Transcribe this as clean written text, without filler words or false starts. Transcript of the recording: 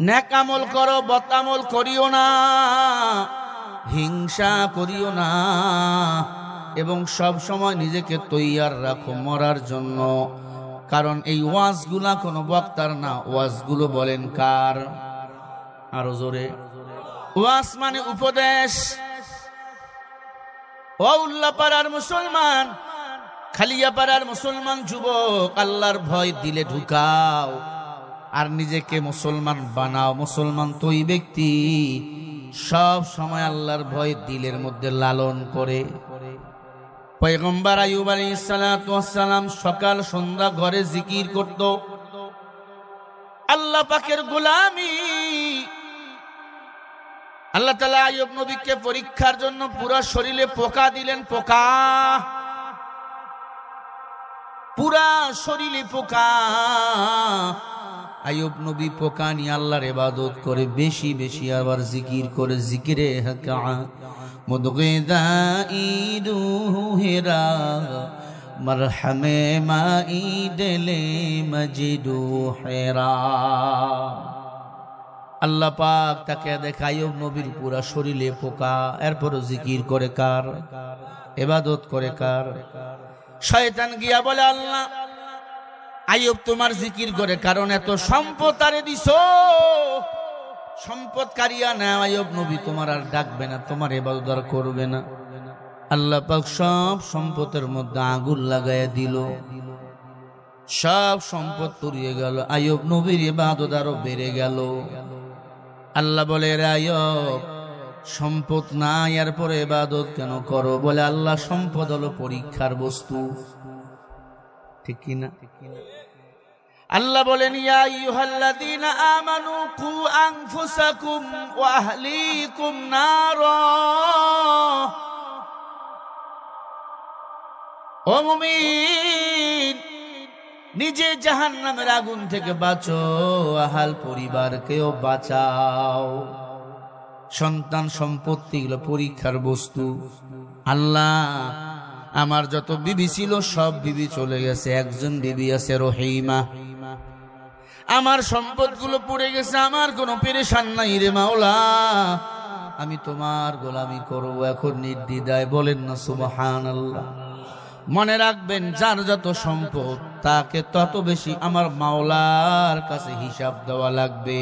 নেক আমল করো, বদ আমল করিও না, হিংসা করিও না, এবং সব সময় নিজেকে তৈয়ার রাখো মরার জন্য। কারণ এই ওয়াজগুলা কোনো বক্তার না, ওয়াজগুলো বলেন কার? আরো জোরে। ওয়াজ মানে উপদেশ। ও উল্লাপাড়ার মুসলমান, খালিয়াপাড়ার মুসলমান যুবক, আল্লাহর ভয় দিলে ঢুকাও আর নিজেকে মুসলমান বানাও। মুসলমান তো ওই ব্যক্তি সব সময় আল্লাহর ভয় দিলের মধ্যে লালন করে। পয়গম্বর আইয়ুব আলাইহিস সালাতু ওয়াস সালাম সকাল সন্ধ্যা ঘরে জিকির করত, আল্লাহ পাকের গোলামি। আল্লাহ তাআলা আইয়ুব নবীকে পরীক্ষার জন্য পুরো শরীরে পোকা দিলেন, পোকা, পুরা শরীরে পোকা। আইয়ুব নবী পোকা নিয়ে আল্লাহর ইবাদত করে, বেশি বেশি আবার জিকির করে। জিকিরে হাকা মুদগিদাইদু হেরা মারহামে মাইদলে মজিদু হেরা। আল্লাহ পাক তাকে দেখে আইয়ুব নবীর পুরা শরীরে পোকা, এরপরও জিকির করে কার? ইবাদত করে কার? শয়তান গিয়া বলে, আল্লাহ আইয়ুব তোমার জিকির করে কারণ এত সম্পদ আরে দিছো, সম্পদ কারিয়া না, আইয়ুব নবী তোমার আর ডাকবে না, তোমার ইবাদত আর করবে না। আল্লাহ পাক সব সম্পদের মধ্যে আগুন লাগাইয়া দিল, সব সম্পদ পুড়িয়ে গেল, আইয়ুব নবীর ইবাদত আরো বেড়ে গেল। আল্লাহ বলে, রে আইয়ুব সম্পদ নাই, এরপরে ইবাদত কেন করো? বলে, আল্লাহ সম্পদ হলো পরীক্ষার বস্তু। ঠিক কিনা? আল্লাহ বলেন, ইয়া আইয়ুহাল্লাযীনা আমানু কু আনফুসাকুম ওয়া আহলিকুম নারা। ও মুমিন, নিজে জাহান্নামের আগুন থেকে বাঁচো, আহাল পরিবারকেও বাঁচাও। সন্তান সম্পত্তি গুলো পরীক্ষার বস্তু। আল্লাহ আমার যত বিবি ছিল সব বিবি চলে গেছে, একজন বিবি আছে রহিমা। আমার সম্পদগুলো পড়ে গেছে, আমার কোনো পেরেশান নাই রে মাওলা, আমি তোমার গোলামি করব এখন নির্দ্বিধায়। বলেন না সুবহানাল্লাহ। মনে রাখবেন, যার যত সম্পদ তাকে তত বেশি আমার মাওলার কাছে হিসাব দেওয়া লাগবে।